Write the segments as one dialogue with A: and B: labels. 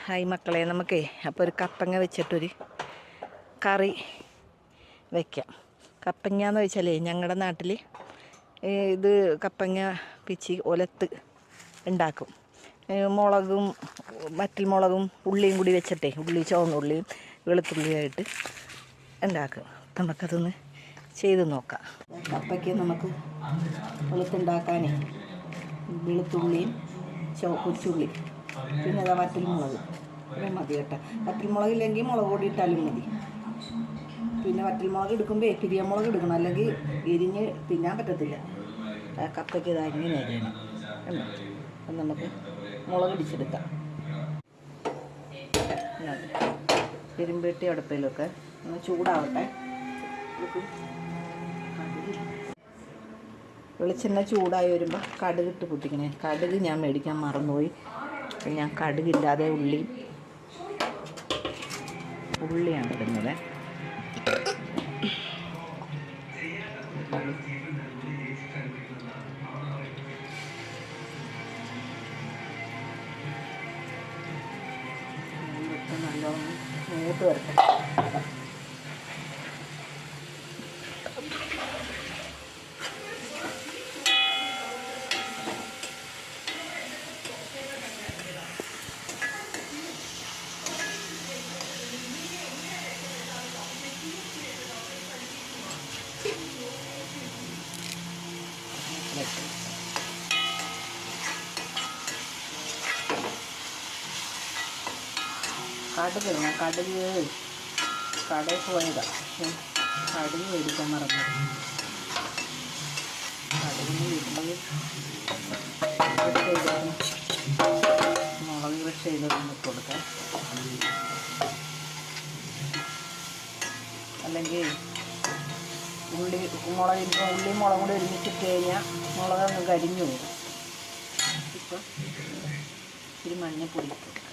A: Hi മക്കളെ, നമുക്കേ അപ്പോൾ ഒരു കപ്പങ്ങ വെച്ചിട്ടൊരു കറി വയ്ക്കാം. കപ്പങ്ങ എന്ന് വെച്ചാലേ ഞങ്ങളുടെ നാട്ടിൽ ഇത് കപ്പങ്ങ പിച്ചി ഒലത്ത് ഉണ്ടാക്കും. മുളകും വറ്റൽമുളകും ഉള്ളിയും കൂടി വെച്ചിട്ടേ, ചുവന്ന ഉള്ളിയും വെളുത്തുള്ളിയായിട്ട് ഉണ്ടാക്കും. നമുക്കതൊന്ന് ചെയ്ത് നോക്കാം. കപ്പയ്ക്ക് നമുക്ക് ഒലത്തുണ്ടാക്കാനേ വെളുത്തുള്ളിയും കുച്ചുള്ളി, പിന്നെ അതാ വറ്റൽമുളക് ഇത്രയും മതി കേട്ടോ. വറ്റൽമുളകില്ലെങ്കിൽ മുളക് പൊടി ഇട്ടാലും മതി. പിന്നെ വറ്റൽമുളക് എടുക്കുമ്പോൾ പിരിയമുളക് എടുക്കണം, അല്ലെങ്കിൽ എരിഞ്ഞ് തിന്നാൻ പറ്റത്തില്ല. കപ്പയ്ക്ക് ഇത് ഇങ്ങനെ അരിയണം. അപ്പം നമുക്ക് മുളക് ഇടിച്ചെടുക്കാം. ഇരുമ്പെട്ടി അടുപ്പിലൊക്കെ ഒന്ന് ചൂടാവട്ടെ. വെളിച്ചെണ്ണ ചൂടായി വരുമ്പോൾ കടുകിട്ട് പൊട്ടിക്കണേ. കടുക് ഞാൻ മേടിക്കാൻ മറന്നുപോയി. ഞാൻ കടുകില്ലാതെ ഉള്ളിയാണ് ഇടുന്നത്. നല്ലോണം മൂത്ത് വരട്ടെ. കടുക് ഇടണം. കടയിൽ പോയതാണ്, പക്ഷെ കടുക് മേടിക്കാൻ മറന്നു. കടുകിന് ഇടുമ്പോൾ മുളക് ക്രഷ് ചെയ്തൊന്ന് കൊടുക്കാം. അല്ലെങ്കിൽ ഉള്ളിയും മുളകും കൂടി ഒരുമിച്ചിട്ട് കഴിഞ്ഞാൽ മുളകങ്ങ് കരിഞ്ഞു പോകും. ഇപ്പം ഇത്തിരി മഞ്ഞപ്പൊടി ഇട്ട് കൊടുക്കാം.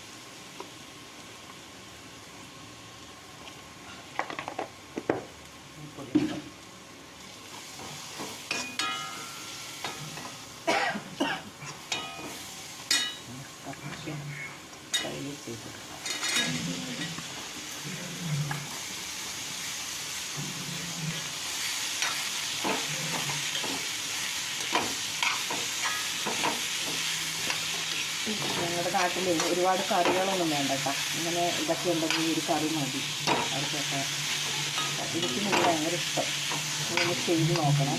A: ഞങ്ങളുടെ നാട്ടിൽ ഒരുപാട് കറികളൊന്നും വേണ്ട കേട്ടോ. ഇങ്ങനെ ഇതൊക്കെ ഉണ്ടെങ്കിൽ ഒരു കറി മതി. അവർക്കൊക്കെ എനിക്കും ഇത് ഭയങ്കര ഇഷ്ടം. നിങ്ങൾ ചെയ്ത് നോക്കണം.